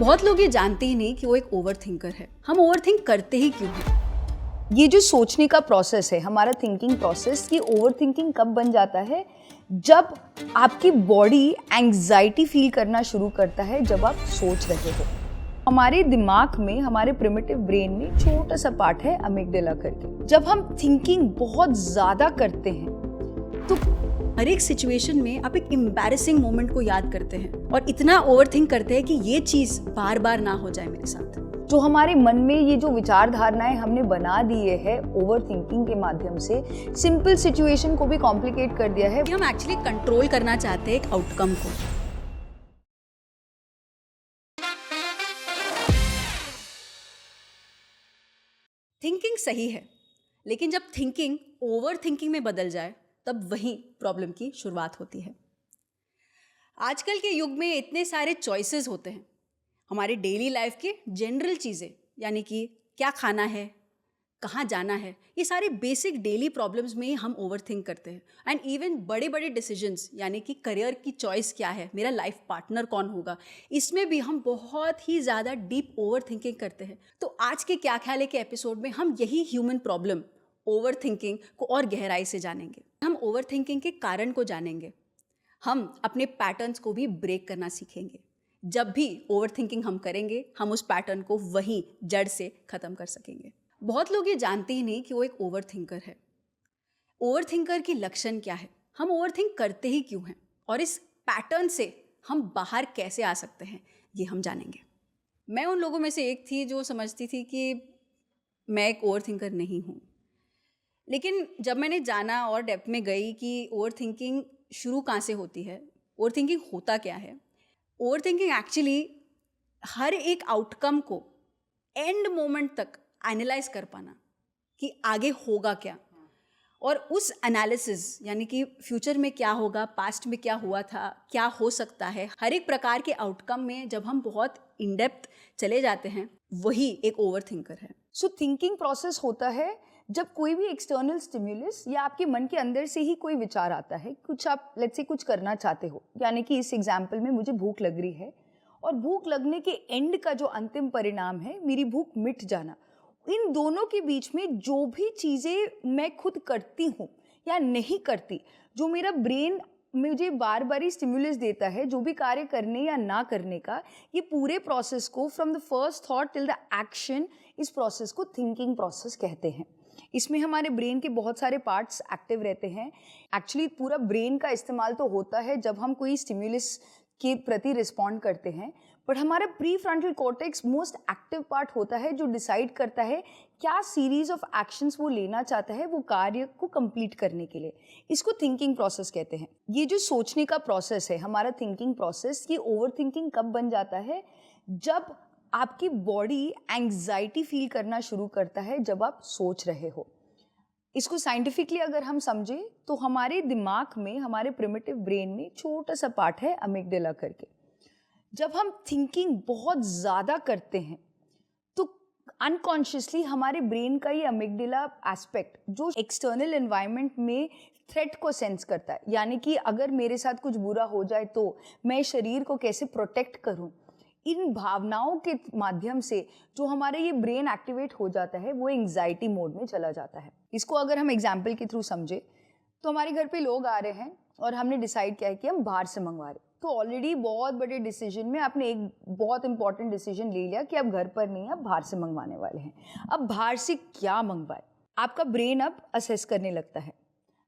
बहुत लोग ये जानते ही नहीं कि वो एक ओवर थिंकर है। हम ओवर थिंक करते ही क्यों हैं? ये जो सोचने का प्रोसेस है, हमारा थिंकिंग प्रोसेस, ये ओवर थिंकिंग कब बन जाता है? जब आपकी बॉडी एंग्जाइटी फील करना शुरू करता है जब आप सोच रहे हो। हमारे दिमाग में, हमारे प्रिमिटिव ब्रेन में छोटा सा पार्ट है अमिगडाला करके। जब हम थिंकिंग बहुत ज्यादा करते हैं तो हर एक सिचुएशन में आप एक एम्बैरेसिंग मोमेंट को याद करते हैं और इतना ओवर थिंक करते हैं कि ये चीज बार बार ना हो जाए मेरे साथ। जो हमारे मन में ये जो विचार धारणाएं हमने बना दिए हैं ओवर थिंकिंग के माध्यम से, सिंपल सिचुएशन को भी कॉम्प्लिकेट कर दिया है। हम एक्चुअली कंट्रोल करना चाहते हैं एक आउटकम को। थिंकिंग सही है, लेकिन जब थिंकिंग ओवर थिंकिंग में बदल जाए तब वहीं प्रॉब्लम की शुरुआत होती है। आजकल के युग में इतने सारे चॉइसेस होते हैं। हमारे डेली लाइफ के जनरल चीज़ें, यानी कि क्या खाना है, कहाँ जाना है, ये सारे बेसिक डेली प्रॉब्लम्स में ही हम ओवर थिंक करते हैं। एंड इवन बड़े बड़े डिसीजंस, यानी कि करियर की चॉइस क्या है, मेरा लाइफ पार्टनर कौन होगा, इसमें भी हम बहुत ही ज़्यादा डीप ओवर थिंकिंग करते हैं। तो आज के क्या ख्याल है के एपिसोड में हम यही ह्यूमन प्रॉब्लम ओवर थिंकिंग को और गहराई से जानेंगे। हम ओवर थिंकिंग के कारण को जानेंगे। हम अपने पैटर्न्स को भी ब्रेक करना सीखेंगे। जब भी ओवर थिंकिंग हम करेंगे, हम उस पैटर्न को वहीं जड़ से ख़त्म कर सकेंगे। बहुत लोग ये जानते ही नहीं कि वो एक ओवर थिंकर है। ओवर थिंकर की लक्षण क्या है, हम ओवर थिंक करते ही क्यों हैं, और इस पैटर्न से हम बाहर कैसे आ सकते हैं, ये हम जानेंगे। मैं उन लोगों में से एक थी जो समझती थी कि मैं एक ओवर थिंकर नहीं हूँ। लेकिन जब मैंने जाना और डेप्थ में गई कि ओवर थिंकिंग शुरू कहाँ से होती है, ओवर थिंकिंग होता क्या है, ओवर थिंकिंग एक्चुअली हर एक आउटकम को एंड मोमेंट तक एनालाइज कर पाना कि आगे होगा क्या, और उस एनालिसिस यानी कि फ्यूचर में क्या होगा, पास्ट में क्या हुआ था, क्या हो सकता है, हर एक प्रकार के आउटकम में जब हम बहुत इन डेप्थ चले जाते हैं, वही एक ओवर थिंकर है। सो थिंकिंग प्रोसेस होता है जब कोई भी एक्सटर्नल स्टिम्युलस या आपके मन के अंदर से ही कोई विचार आता है, कुछ आप लेट्स से कुछ करना चाहते हो, यानी कि इस एग्जाम्पल में मुझे भूख लग रही है और भूख लगने के एंड का जो अंतिम परिणाम है मेरी भूख मिट जाना। इन दोनों के बीच में जो भी चीज़ें मैं खुद करती हूँ या नहीं करती, जो मेरा ब्रेन मुझे बार बार ही स्टिम्युलस देता है, जो भी कार्य करने या ना करने का, ये पूरे प्रोसेस को from the first thought till the action, इस प्रोसेस को थिंकिंग प्रोसेस कहते हैं। इसमें हमारे ब्रेन के बहुत सारे पार्ट्स एक्टिव रहते हैं। एक्चुअली पूरा ब्रेन का इस्तेमाल तो होता है जब हम कोई स्टिम्युलस के प्रति रिस्पॉन्ड करते हैं, बट हमारा pre frontal cortex most active part होता है जो डिसाइड करता है क्या सीरीज ऑफ एक्शंस वो लेना चाहता है वो कार्य को कंप्लीट करने के लिए। इसको थिंकिंग प्रोसेस कहते हैं। ये जो सोचने का प्रोसेस है, हमारा थिंकिंग प्रोसेस, ये ओवर थिंकिंग कब बन जाता है? जब आपकी बॉडी एंग्जाइटी फील करना शुरू करता है जब आप सोच रहे हो। इसको साइंटिफिकली अगर हम समझें तो हमारे दिमाग में, हमारे प्रिमिटिव ब्रेन में छोटा सा पार्ट है अमिगडाला करके। जब हम थिंकिंग बहुत ज़्यादा करते हैं तो अनकॉन्शियसली हमारे ब्रेन का ये अमिगडाला एस्पेक्ट जो एक्सटर्नल एनवायरनमेंट में थ्रेट को सेंस करता है, यानी कि अगर मेरे साथ कुछ बुरा हो जाए तो मैं शरीर को कैसे प्रोटेक्ट करूं, इन भावनाओं के माध्यम से जो हमारे ये ब्रेन एक्टिवेट हो जाता है वो एंग्जाइटी मोड में चला जाता है। इसको अगर हम एग्जाम्पल के थ्रू समझे तो हमारे घर पे लोग आ रहे हैं और हमने डिसाइड किया है कि हम बाहर से मंगवा रहे, तो ऑलरेडी बहुत बड़े डिसीजन में आपने एक बहुत इंपॉर्टेंट डिसीजन ले लिया कि आप घर पर नहीं, आप बाहर से मंगवाने वाले हैं। अब बाहर से क्या मंगवाए, आपका ब्रेन अब असेस करने लगता है।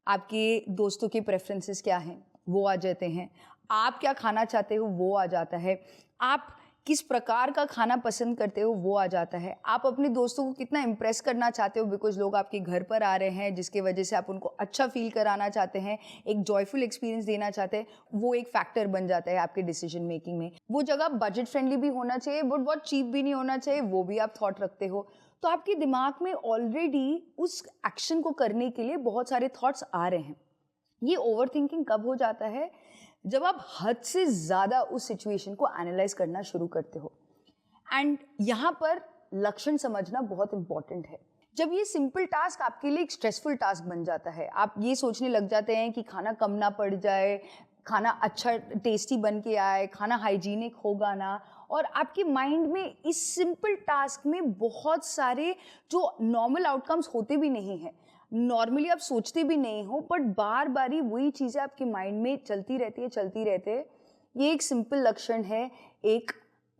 आपके दोस्तों के प्रेफरेंसेस क्या हैं वो आ जाते हैं, आप क्या खाना चाहते हो वो आ जाता है, आप किस प्रकार का खाना पसंद करते हो वो आ जाता है, आप अपने दोस्तों को कितना इम्प्रेस करना चाहते हो बिकॉज लोग आपके घर पर आ रहे हैं जिसके वजह से आप उनको अच्छा फील कराना चाहते हैं, एक जॉयफुल एक्सपीरियंस देना चाहते हैं, वो एक फैक्टर बन जाता है आपके डिसीजन मेकिंग में। वो जगह बजट फ्रेंडली भी होना चाहिए बट बहुत चीप भी नहीं होना चाहिए, वो भी आप थॉट रखते हो। तो आपके दिमाग में ऑलरेडी उस एक्शन को करने के लिए बहुत सारे थॉट्स आ रहे हैं। ये ओवर थिंकिंग कब हो जाता है? जब आप हद से ज़्यादा उस सिचुएशन को एनालाइज करना शुरू करते हो। एंड यहाँ पर लक्षण समझना बहुत इंपॉर्टेंट है। जब ये सिंपल टास्क आपके लिए एक स्ट्रेसफुल टास्क बन जाता है, आप ये सोचने लग जाते हैं कि खाना कम ना पड़ जाए, खाना अच्छा टेस्टी बन के आए, खाना हाइजीनिक होगा ना, और आपके माइंड में इस सिंपल टास्क में बहुत सारे जो नॉर्मल आउटकम्स होते भी नहीं हैं, नॉर्मली आप सोचते भी नहीं हो, बट बार बार ही वही चीज़ें आपके माइंड में चलती रहती है। ये एक सिंपल लक्षण है एक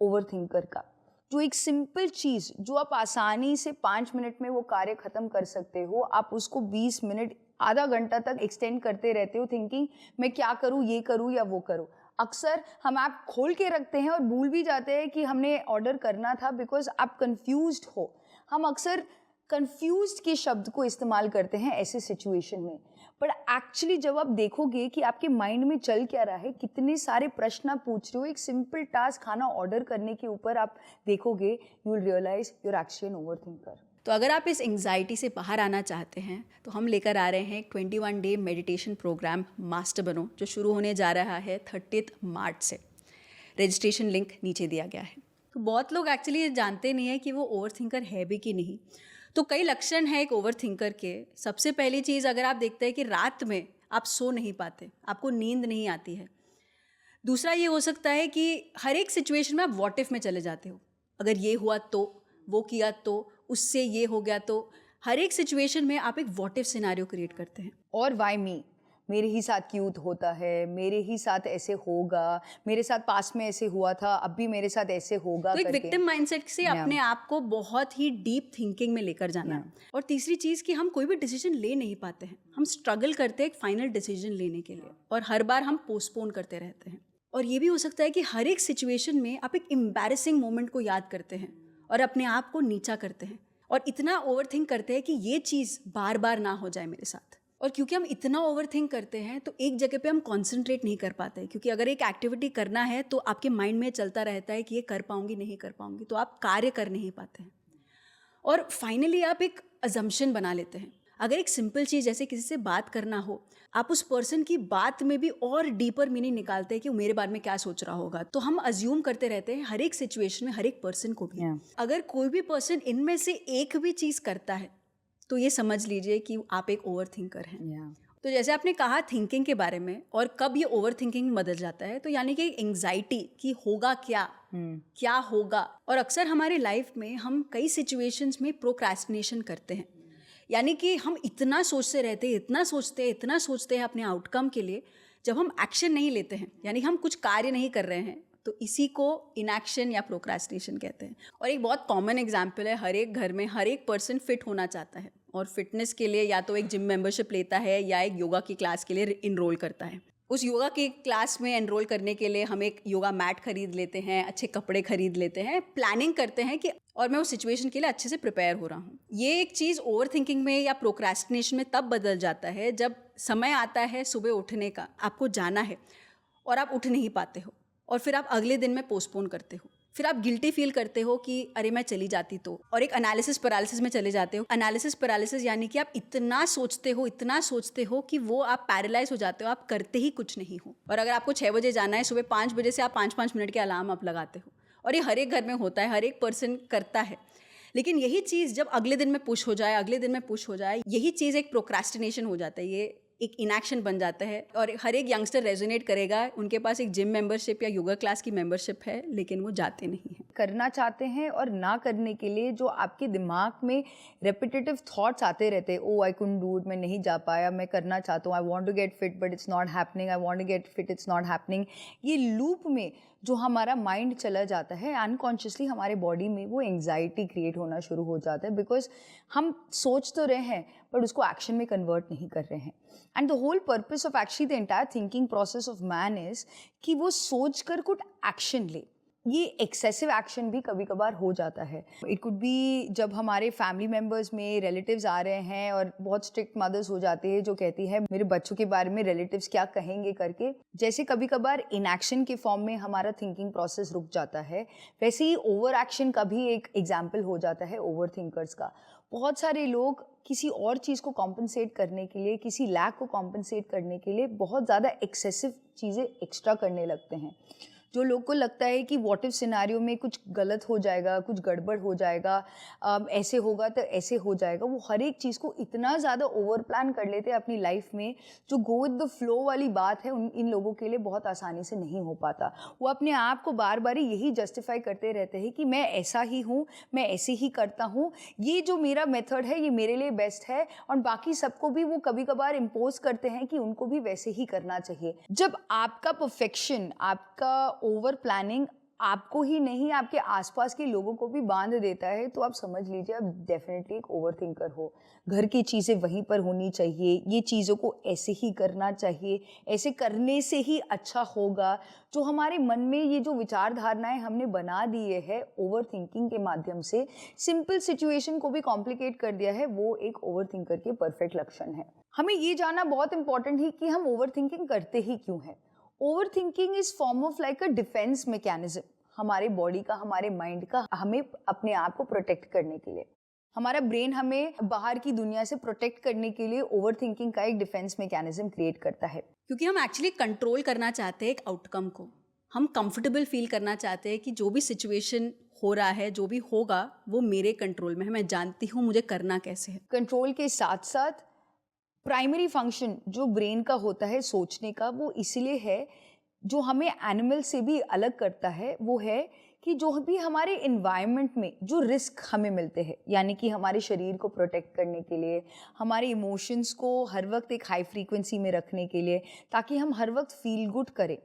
ओवरथिंकर का। जो एक सिंपल चीज़ जो आप आसानी से 5 मिनट में वो कार्य ख़त्म कर सकते हो, आप उसको 20 मिनट आधा घंटा तक एक्सटेंड करते रहते हो, थिंकिंग मैं क्या करूँ, ये करूँ या वो करूँ। अक्सर हम ऐप खोल के रखते हैं और भूल भी जाते हैं कि हमने ऑर्डर करना था, बिकॉज आप कंफ्यूज्ड हो। हम अक्सर कंफ्यूज्ड के शब्द को इस्तेमाल करते हैं ऐसे सिचुएशन में, बट एक्चुअली जब आप देखोगे कि आपके माइंड में चल क्या रहा है, कितने सारे प्रश्न आप पूछ रहे हो, एक सिंपल टास्क खाना ऑर्डर करने के ऊपर आप देखोगे, you will realise you're actually an overthinker. तो अगर आप इस एंग्जाइटी से बाहर आना चाहते हैं तो हम लेकर आ रहे हैं एक 21 डे मेडिटेशन प्रोग्राम मास्टर बनो, जो शुरू होने जा रहा है 30 मार्च से। रजिस्ट्रेशन लिंक नीचे दिया गया है। तो बहुत लोग एक्चुअली ये जानते नहीं है कि वो ओवरथिंकर है भी कि नहीं। तो कई लक्षण हैं एक ओवरथिंकर के। सबसे पहली चीज़, अगर आप देखते हैं कि रात में आप सो नहीं पाते, आपको नींद नहीं आती है। दूसरा ये हो सकता है कि हर एक सिचुएशन में आप व्हाट इफ में चले जाते हो, अगर ये हुआ तो, वो किया तो, उससे ये हो गया तो। हर एक सिचुएशन में आप एक व्हाट इफ सिनेरियो क्रिएट करते हैं। और वाई मी, मेरे ही साथ क्यों होता है, मेरे ही साथ ऐसे होगा, मेरे साथ पास में ऐसे हुआ था, अब भी मेरे साथ ऐसे होगा तो एक करके। विक्टिम माइंडसेट से अपने आप को बहुत ही डीप थिंकिंग में लेकर जाना है। और तीसरी चीज़ कि हम कोई भी डिसीजन ले नहीं पाते हैं। हम स्ट्रगल करते हैं एक फाइनल डिसीजन लेने के लिए, और हर बार हम पोस्टपोन करते रहते हैं। और ये भी हो सकता है कि हर एक सिचुएशन में आप एक एम्बैरेसिंग मोमेंट को याद करते हैं और अपने आप को नीचा करते हैं, और इतना ओवरथिंक करते हैं कि ये चीज़ बार बार ना हो जाए मेरे साथ। और क्योंकि हम इतना ओवरथिंक करते हैं तो एक जगह पे हम कंसंट्रेट नहीं कर पाते, क्योंकि अगर एक एक्टिविटी करना है तो आपके माइंड में चलता रहता है कि ये कर पाऊंगी नहीं कर पाऊंगी, तो आप कार्य कर नहीं पाते हैं। और फाइनली आप एक अजम्पशन बना लेते हैं। अगर एक सिंपल चीज़ जैसे किसी से बात करना हो, आप उस पर्सन की बात में भी और डीपर मीनिंग निकालते हैं कि वो मेरे बारे में क्या सोच रहा होगा। तो हम अज्यूम करते रहते हैं हर एक सिचुएशन में, हर एक पर्सन को भी। अगर कोई भी पर्सन इनमें से एक भी चीज़ करता है तो ये समझ लीजिए कि आप एक ओवरथिंकर हैं। तो जैसे आपने कहा थिंकिंग के बारे में, और कब ये ओवरथिंकिंग में बदल जाता है, तो यानी कि एंग्जाइटी कि होगा क्या, क्या होगा। और अक्सर हमारे लाइफ में हम कई सिचुएशंस में प्रोक्रेस्टिनेशन करते हैं, यानी कि हम इतना सोचते रहते हैं, इतना सोचते हैं अपने आउटकम के लिए, जब हम एक्शन नहीं लेते हैं, यानी हम कुछ कार्य नहीं कर रहे हैं, तो इसी को इनएक्शन या प्रोक्रेस्टिनेशन कहते हैं। और एक बहुत कॉमन एग्जांपल है, हर एक घर में हर एक पर्सन फिट होना चाहता है, और फिटनेस के लिए या तो एक जिम मेंबरशिप लेता है या एक योगा की क्लास के लिए इनरोल करता है। उस योगा की क्लास में एनरोल करने के लिए हम एक योगा मैट खरीद लेते हैं, अच्छे कपड़े खरीद लेते हैं, प्लानिंग करते हैं कि और मैं उस सिचुएशन के लिए अच्छे से प्रिपेयर हो रहा हूँ। ये एक चीज़ ओवरथिंकिंग में या प्रोक्रेस्टिनेशन में तब बदल जाता है जब समय आता है सुबह उठने का, आपको जाना है और आप उठ नहीं पाते हो, और फिर आप अगले दिन में पोस्टपोन करते हो। फिर आप गिल्टी फील करते हो कि अरे मैं चली जाती तो, और एक एनालिसिस पैरालिसिस में चले जाते हो। एनालिसिस पैरालिसिस यानी कि आप इतना सोचते हो कि वो आप पैरालाइज हो जाते हो, आप करते ही कुछ नहीं हो। और अगर आपको 6 बजे जाना है, सुबह 5 बजे से आप 5-5 मिनट के अलार्म आप लगाते हो, और ये हर एक घर में होता है, हर एक पर्सन करता है। लेकिन यही चीज़ जब अगले दिन में पुश हो जाए, यही चीज़ एक प्रोक्रेस्टिनेशन हो जाता है, ये एक इनएक्शन बन जाता है। और हर एक यंगस्टर रेजोनेट करेगा, उनके पास एक जिम मेंबरशिप या योगा क्लास की मेंबरशिप है, लेकिन वो जाते नहीं हैं। करना चाहते हैं और ना करने के लिए जो आपके दिमाग में रेपिटेटिव थॉट्स आते रहते हैं, oh I couldn't do it, मैं नहीं जा पाया, मैं करना चाहता हूँ, I want to get fit but it's not happening, I want to get fit it's not happening. ये लूप में जो हमारा माइंड चला जाता है, अनकॉन्शियसली हमारे बॉडी में वो एंग्जाइटी क्रिएट होना शुरू हो जाता है, बिकॉज हम सोच तो रहे हैं बट उसको एक्शन में कन्वर्ट नहीं कर रहे हैं। And the whole purpose of actually the entire thinking process of man is कि वो सोच कर कुछ एक्शन ले। ये एक्सेसिव एक्शन भी कभी कभार हो जाता है। इट कुड बी जब हमारे फैमिली मेम्बर्स में रिलेटिव्स आ रहे हैं और बहुत स्ट्रिक्ट मदर्स हो जाती है जो कहती है मेरे बच्चों के बारे में रिलेटिव्स क्या कहेंगे करके, जैसे कभी कभार इनएक्शन के फॉर्म में हमारा थिंकिंग प्रोसेस रुक जाता है, वैसे ही ओवर एक्शन का भी एक एग्जाम्पल हो जाता है ओवर थिंकर्स का। बहुत सारे लोग किसी और चीज़ को कॉम्पनसेट करने के लिए, किसी लैक को कॉम्पनसेट करने के लिए बहुत ज़्यादा एक्सेसिव चीज़ें एक्स्ट्रा करने लगते हैं, जो लोग को लगता है कि व्हाट इफ सिनेरियो में कुछ गलत हो जाएगा, कुछ गड़बड़ हो जाएगा, ऐसे होगा तो ऐसे हो जाएगा, वो हर एक चीज़ को इतना ज़्यादा ओवर प्लान कर लेते हैं अपनी लाइफ में, जो गो विद द फ्लो वाली बात है इन लोगों के लिए बहुत आसानी से नहीं हो पाता। वो अपने आप को बार बार यही जस्टिफाई करते रहते हैं कि मैं ऐसा ही हूँ, मैं ऐसे ही करता हूँ, ये जो मेरा मेथड है ये मेरे लिए बेस्ट है, और बाकी सबको भी वो कभी कभार इम्पोज करते हैं कि उनको भी वैसे ही करना चाहिए। जब आपका परफेक्शन, आपका ओवर प्लानिंग आपको ही नहीं आपके आसपास के लोगों को भी बांध देता है, तो आप समझ लीजिए आप डेफिनेटली एक ओवर थिंकर हो। घर की चीज़ें वहीं पर होनी चाहिए, ये चीज़ों को ऐसे ही करना चाहिए, ऐसे करने से ही अच्छा होगा। जो हमारे मन में ये जो विचार धारणाएं हमने बना दिए हैं ओवर थिंकिंग के माध्यम से, सिंपल सिचुएशन को भी कॉम्प्लिकेट कर दिया है, वो एक ओवर थिंकर के परफेक्ट लक्षण है। हमें ये जानना बहुत इंपॉर्टेंट है कि हम ओवर थिंकिंग करते ही क्यों है। Over thinking is form of like a defence mechanism, हमारे बॉडी का, हमारे माइंड का, हमें अपने आप को प्रोटेक्ट करने के लिए। हमारा ब्रेन हमें बाहर की दुनिया से प्रोटेक्ट करने के लिए ओवर थिंकिंग का एक डिफेंस मैकेनिज्म क्रिएट करता है। क्योंकि हम एक्चुअली कंट्रोल करना चाहते हैं एक आउटकम को, हम कंफर्टेबल फील करना चाहते हैं कि जो भी सिचुएशन हो रहा है, जो भी होगा वो मेरे कंट्रोल में है, मैं जानती हूँ मुझे करना कैसे है। कंट्रोल के साथ साथ प्राइमरी फंक्शन जो ब्रेन का होता है सोचने का, वो इसलिए है, जो हमें एनिमल से भी अलग करता है, वो है कि जो भी हमारे इन्वायरमेंट में जो रिस्क हमें मिलते हैं, यानी कि हमारे शरीर को प्रोटेक्ट करने के लिए, हमारे इमोशंस को हर वक्त एक हाई फ्रीक्वेंसी में रखने के लिए, ताकि हम हर वक्त फील गुड करें,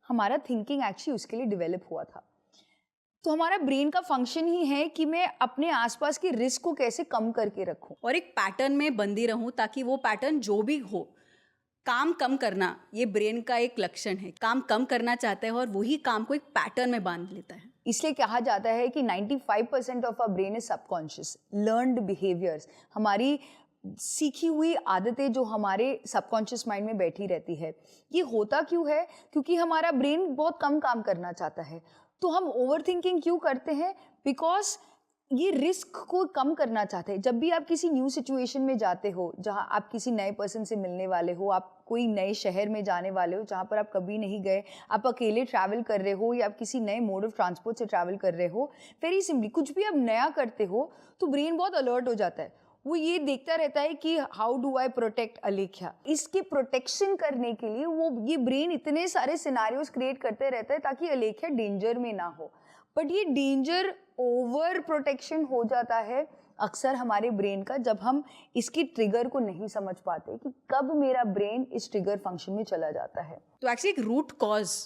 हमारा थिंकिंग एक्चुअली उसके लिए डेवलप हुआ था। तो हमारा ब्रेन का फंक्शन ही है कि मैं अपने आसपास की रिस्क को कैसे कम करके रखूं और एक पैटर्न में बंदी रहूं, ताकि वो पैटर्न जो भी हो, काम कम करना ये ब्रेन का एक लक्षण है। काम कम करना चाहता है और वही काम को एक पैटर्न में बांध लेता है। इसलिए कहा जाता है कि 95% of our brain is subconscious learned behaviours, हमारी सीखी हुई आदतें जो हमारे सबकॉन्शियस माइंड में बैठी रहती है। ये होता क्यों है? क्योंकि हमारा ब्रेन बहुत कम काम करना चाहता है। तो हम ओवर थिंकिंग क्यों करते हैं? बिकॉज ये रिस्क को कम करना चाहते हैं। जब भी आप किसी न्यू सिचुएशन में जाते हो, जहाँ आप किसी नए पर्सन से मिलने वाले हो, आप कोई नए शहर में जाने वाले हो जहाँ पर आप कभी नहीं गए, आप अकेले ट्रैवल कर रहे हो या आप किसी नए मोड ऑफ ट्रांसपोर्ट से ट्रैवल कर रहे हो, वेरी सिंपली कुछ भी आप नया करते हो तो ब्रेन बहुत अलर्ट हो जाता है। वो ये देखता रहता है कि हाउ डू आई प्रोटेक्ट अलेख्या। इसकी प्रोटेक्शन करने के लिए वो ये ब्रेन इतने सारे सिनारियोज क्रिएट करते रहता है ताकि अलेख्या डेंजर में ना हो। बट ये डेंजर ओवर प्रोटेक्शन हो जाता है अक्सर हमारे ब्रेन का, जब हम इसकी ट्रिगर को नहीं समझ पाते कि कब मेरा ब्रेन इस ट्रिगर फंक्शन में चला जाता है। तो एक्चुअली एक रूट कॉज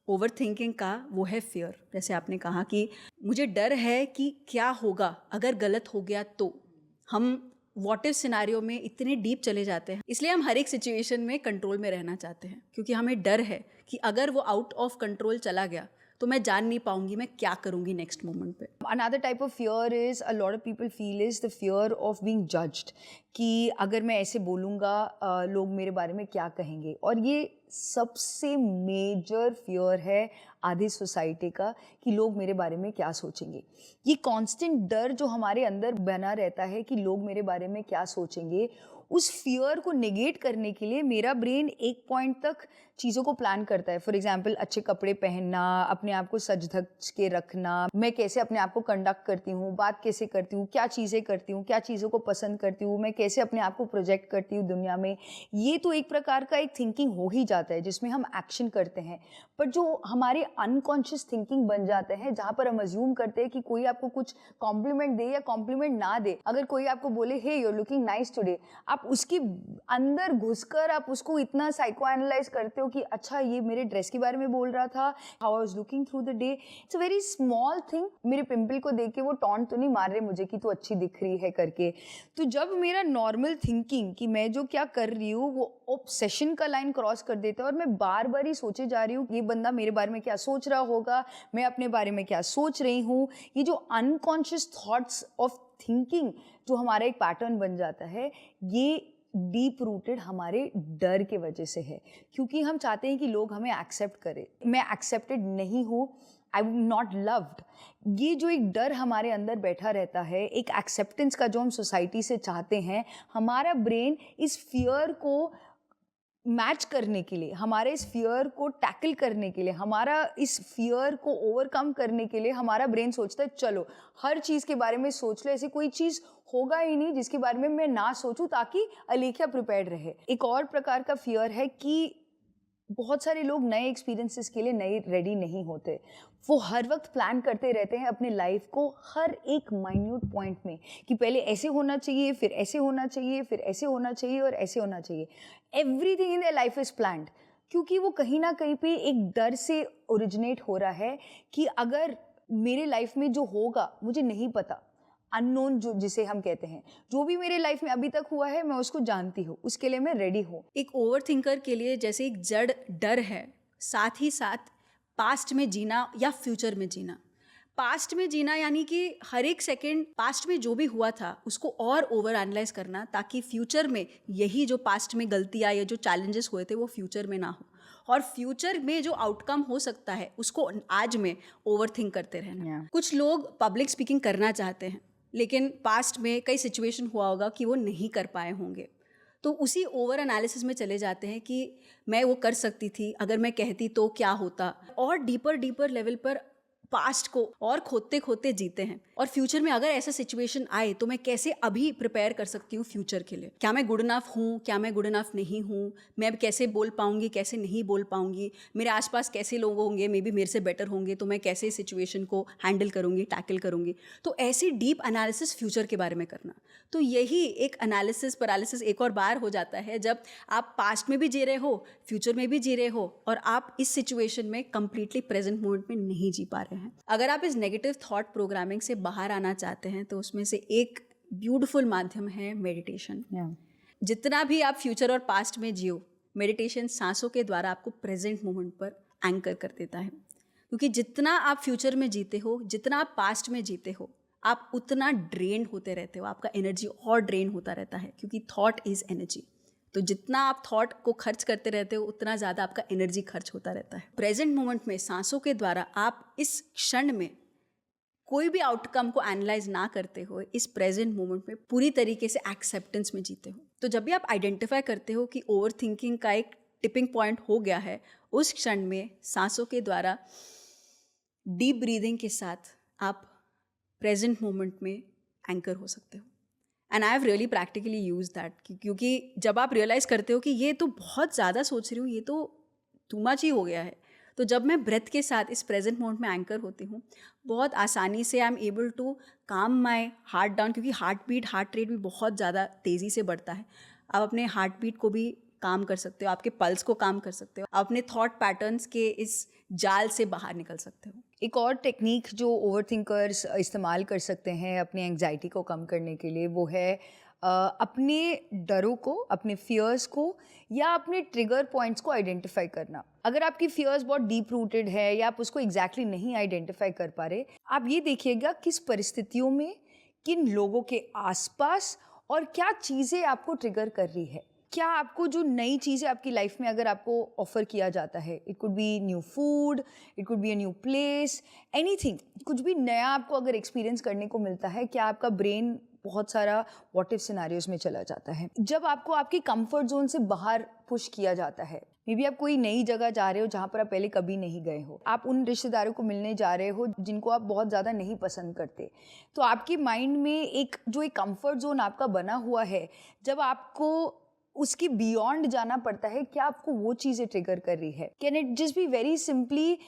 ओवर थिंकिंग का वो है फियर। जैसे आपने कहा कि मुझे डर है कि क्या होगा अगर गलत हो गया, तो हम व्हाट इफ सिनेरियो में इतने डीप चले जाते हैं। इसलिए हम हर एक सिचुएशन में कंट्रोल में रहना चाहते हैं, क्योंकि हमें डर है कि अगर वो आउट ऑफ कंट्रोल चला गया तो मैं जान नहीं पाऊंगी मैं क्या करूंगी नेक्स्ट मोमेंट पे। Another type of fear is a lot of people feel is the fear of being judged, कि अगर मैं ऐसे बोलूँगा लोग मेरे बारे में क्या कहेंगे। और ये सबसे मेजर फियर है आधी सोसाइटी का, कि लोग मेरे बारे में क्या सोचेंगे। ये कांस्टेंट डर जो हमारे अंदर बना रहता है कि लोग मेरे बारे में क्या सोचेंगे, उस फियर को नेगेट करने के लिए मेरा ब्रेन एक पॉइंट तक चीज़ों को प्लान करता है। फॉर एग्जाम्पल, अच्छे कपड़े पहनना, अपने आप को सज धज के रखना, मैं कैसे अपने आप को कंडक्ट करती हूँ, बात कैसे करती हूँ, क्या चीज़ें करती हूँ, क्या चीज़ों को पसंद करती हूँ, मैं कैसे अपने आप को प्रोजेक्ट करती हूँ दुनिया में। ये तो एक प्रकार का एक थिंकिंग हो ही जाता है जिसमें हम एक्शन करते हैं। बट जो हमारे अनकॉन्शियस थिंकिंग बन जाते हैं, जहाँ पर हम अज्यूम करते हैं कि कोई आपको कुछ कॉम्प्लीमेंट दे या कॉम्प्लीमेंट ना दे, अगर कोई आपको बोले hey you are looking nice today, आप उसके अंदर घुसकर आप उसको इतना साइको एनालाइज करते हो कि अच्छा ये मेरे ड्रेस के बारे में बोल रहा था, how I was looking through the day. It's a very small thing, मेरे पिंपल को देख के वो टॉन्ट तो नहीं मार रहे मुझे कि तू अच्छी दिख रही है करके। तो जब मेरा नॉर्मल थिंकिंग कि मैं जो क्या कर रही हूँ वो ऑब्सेशन का लाइन क्रॉस कर देता है, और मैं बार बार ही सोचे जा रही हूँ ये बंदा मेरे बारे में क्या सोच रहा होगा, मैं अपने बारे में क्या सोच रही हूँ, ये जो अनकॉन्शियस थॉट्स ऑफ थिंकिंग जो हमारा एक पैटर्न बन जाता है, ये डीप रूटेड हमारे डर के वजह से है। क्योंकि हम चाहते हैं कि लोग हमें एक्सेप्ट करें, मैं एक्सेप्टेड नहीं हूँ, आई एम नॉट लव्ड। ये जो एक डर हमारे अंदर बैठा रहता है, एक एक्सेप्टेंस का जो हम सोसाइटी से चाहते हैं, हमारा ब्रेन इस फियर को मैच करने के लिए, हमारे इस फियर को टैकल करने के लिए, हमारा इस फियर को ओवरकम करने के लिए हमारा ब्रेन सोचता है चलो हर चीज़ के बारे में सोच लो, ऐसी कोई चीज़ होगा ही नहीं जिसके बारे में मैं ना सोचूं, ताकि अलेख्या प्रिपेयर्ड रहे। एक और प्रकार का फियर है कि बहुत सारे लोग नए एक्सपीरियंसेस के लिए नए रेडी नहीं होते। वो हर वक्त प्लान करते रहते हैं अपने लाइफ को हर एक माइन्यूट पॉइंट में, कि पहले ऐसे होना चाहिए, फिर ऐसे होना चाहिए, फिर ऐसे होना चाहिए और ऐसे होना चाहिए। Everything in their life is planned, क्योंकि वो कहीं ना कहीं पे एक डर से ओरिजिनेट हो रहा है कि अगर मेरे लाइफ में जो होगा मुझे नहीं पता, अननोन जो जिसे हम कहते हैं, जो भी मेरे लाइफ में अभी तक हुआ है मैं उसको जानती हूँ, उसके लिए मैं रेडी हूँ। एक ओवरथिंकर के लिए जैसे एक जड़ डर है, साथ ही साथ पास्ट में जीना या फ्यूचर में जीना। पास्ट में जीना यानी कि हर एक सेकंड पास्ट में जो भी हुआ था उसको और ओवर एनालाइज करना, ताकि फ्यूचर में यही जो पास्ट में गलतियाँ या जो चैलेंजेस हुए थे वो फ्यूचर में ना हो, और फ्यूचर में जो आउटकम हो सकता है उसको आज में ओवरथिंक करते रहना। कुछ लोग पब्लिक स्पीकिंग करना चाहते हैं, लेकिन पास्ट में कई सिचुएशन हुआ होगा कि वो नहीं कर पाए होंगे, तो उसी ओवर एनालिसिस में चले जाते हैं कि मैं वो कर सकती थी, अगर मैं कहती तो क्या होता, और डीपर लेवल पर पास्ट को और खोदते खोदते जीते हैं। और फ्यूचर में अगर ऐसा सिचुएशन आए तो मैं कैसे अभी प्रिपेयर कर सकती हूँ फ्यूचर के लिए, क्या मैं गुड इनफ हूँ, क्या मैं गुड इनफ नहीं हूँ, मैं अब कैसे बोल पाऊँगी, कैसे नहीं बोल पाऊँगी, मेरे आसपास कैसे लोग होंगे मे बी मेरे से बेटर होंगे, तो मैं कैसे इस सिचुएशन को हैंडल करूँगी, टैकल करूँगी। तो ऐसी डीप एनालिसिस फ्यूचर के बारे में करना, तो यही एक एनालिसिस पैरालिसिस एक और बार हो जाता है जब आप पास्ट में भी जी रहे हो, फ्यूचर में भी जी रहे हो, और आप इस सिचुएशन में कंप्लीटली प्रेजेंट मोमेंट में नहीं जी पा रहे हैं। अगर आप इस नेगेटिव थॉट प्रोग्रामिंग से बाहर आना चाहते हैं तो उसमें से एक ब्यूटीफुल माध्यम है मेडिटेशन। जितना भी आप फ्यूचर और पास्ट में जियो, मेडिटेशन सांसों के द्वारा आपको प्रेजेंट मोमेंट पर एंकर कर देता है, क्योंकि जितना आप फ्यूचर में जीते हो, जितना आप पास्ट में जीते हो, आप उतना ड्रेन होते रहते हो, आपका एनर्जी और ड्रेन होता रहता है, क्योंकि थॉट इज़ एनर्जी। तो जितना आप थॉट को खर्च करते रहते हो उतना ज़्यादा आपका एनर्जी खर्च होता रहता है। प्रेजेंट मोमेंट में सांसों के द्वारा आप इस क्षण में कोई भी आउटकम को एनालाइज ना करते हो, इस प्रेजेंट मोमेंट में पूरी तरीके से एक्सेप्टेंस में जीते हो। तो जब भी आप आइडेंटिफाई करते हो कि ओवर थिंकिंग का एक टिपिंग पॉइंट हो गया है, उस क्षण में सांसों के द्वारा डीप ब्रीदिंग के साथ आप प्रेजेंट मोमेंट में एंकर हो सकते हो। And I have really practically use that, क्योंकि जब आप रियलाइज़ करते हो कि ये तो बहुत ज़्यादा सोच रही हूँ, ये तो टू मच ही हो गया है, तो जब मैं ब्रेथ के साथ इस प्रेजेंट मोमेंट में एंकर होती हूँ, बहुत आसानी से आई एम एबल टू काम माई हार्ट डाउन, क्योंकि हार्ट रेट भी बहुत ज़्यादा तेज़ी से बढ़ता है। आप अपने हार्ट बीट को भी काम कर सकते हो, आपके पल्स को काम कर सकते हो, आप अपने थॉट पैटर्न्स के इस जाल से बाहर निकल सकते हो। एक और टेक्निक जो ओवरथिंकर्स इस्तेमाल कर सकते हैं अपनी एंग्जाइटी को कम करने के लिए, वो है अपने डरों को, अपने फियर्स को या अपने ट्रिगर पॉइंट्स को आइडेंटिफाई करना। अगर आपकी फियर्स बहुत डीप रूटेड है या आप उसको एग्जैक्टली नहीं आइडेंटिफाई कर पा रहे, आप ये देखिएगा किस परिस्थितियों में, किन लोगों के आसपास और क्या चीज़ें आपको ट्रिगर कर रही है। क्या आपको जो नई चीज़ें आपकी लाइफ में अगर आपको ऑफर किया जाता है, it could be new food, it could be a new place, anything, कुछ भी नया आपको अगर एक्सपीरियंस करने को मिलता है, क्या आपका ब्रेन बहुत सारा व्हाट इफ सिनेरियोज में चला जाता है। जब आपको आपके कंफर्ट जोन से बाहर पुश किया जाता है, मे बी आप कोई नई जगह जा रहे हो जहाँ पर आप पहले कभी नहीं गए हो, आप उन रिश्तेदारों को मिलने जा रहे हो जिनको आप बहुत ज़्यादा नहीं पसंद करते, तो आपके माइंड में एक कंफर्ट जोन आपका बना हुआ है, जब आपको उसके बियॉन्ड जाना पड़ता है, क्या आपको वो चीज़ें ट्रिगर कर रही है। Can it just be very simply,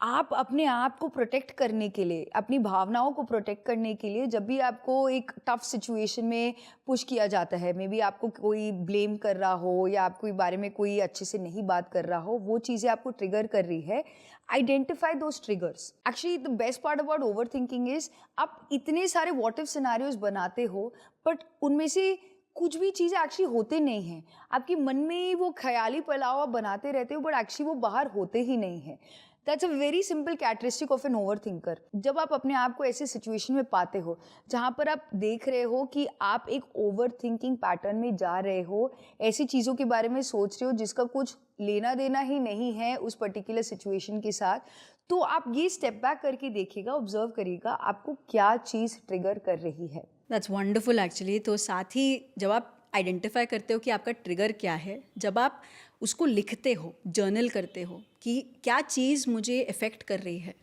आप अपने आप को प्रोटेक्ट करने के लिए, अपनी भावनाओं को प्रोटेक्ट करने के लिए, जब भी आपको एक टफ सिचुएशन में पुश किया जाता है, मे बी आपको कोई ब्लेम कर रहा हो या आपके बारे में कोई अच्छे से नहीं बात कर रहा हो, वो चीज़ें आपको ट्रिगर कर रही है, identify those triggers. Actually the best part about over thinking is, आप इतने सारे व्हाट इफ सिनेरियोज बनाते हो, बट उनमें से कुछ भी चीज़ें एक्चुअली होते नहीं हैं, आपके मन में ही वो ख्याली पलावा बनाते रहते हो, बट एक्चुअली वो बाहर होते ही नहीं हैं। That's a very simple characteristic of an overthinker. जब आप अपने आप को ऐसे सिचुएशन में पाते हो जहाँ पर आप देख रहे हो कि आप एक ओवर थिंकिंग पैटर्न में जा रहे हो, ऐसी चीज़ों के बारे में सोच रहे हो जिसका कुछ लेना देना ही नहीं है उस पर्टिकुलर सिचुएशन के साथ, तो आप ये स्टेप बैक करके देखिएगा, ऑब्जर्व करिएगा आपको क्या चीज़ ट्रिगर कर रही है। That's wonderful actually. तो साथ ही जब आप आइडेंटिफाई करते हो कि आपका ट्रिगर क्या है, जब आप उसको लिखते हो, जर्नल करते हो कि क्या चीज़ मुझे इफ़ेक्ट कर रही है,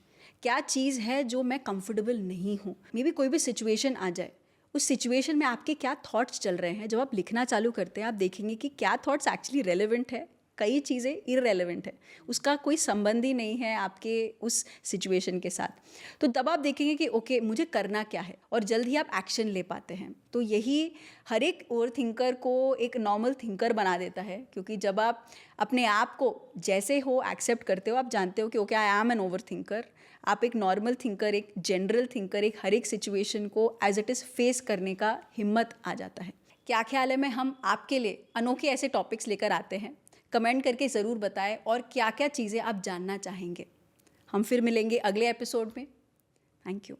क्या चीज़ है जो मैं कंफर्टेबल नहीं हूँ। मे बी कोई भी सिचुएशन आ जाए, उस सिचुएशन में आपके क्या थॉट्स चल रहे हैं। जब आप लिखना चालू करते हैं आप देखेंगे कि क्या थॉट्स एक्चुअली रेलेवेंट है, कई चीज़ें इररेलेवेंट है, उसका कोई संबंध ही नहीं है आपके उस सिचुएशन के साथ। तो तब आप देखेंगे कि ओके मुझे करना क्या है, और जल्द ही आप एक्शन ले पाते हैं। तो यही हर एक ओवर थिंकर को एक नॉर्मल थिंकर बना देता है, क्योंकि जब आप अपने आप को जैसे हो एक्सेप्ट करते हो, आप जानते हो कि okay I am an overthinker, आप एक नॉर्मल थिंकर, एक जनरल थिंकर, एक हर एक सिचुएशन को एज इट इज़ फेस करने का हिम्मत आ जाता है। क्या ख्याल है में हम आपके लिए अनोखे ऐसे टॉपिक्स लेकर आते हैं। कमेंट करके ज़रूर बताएं और क्या क्या चीज़ें आप जानना चाहेंगे। हम फिर मिलेंगे अगले एपिसोड में। Thank you.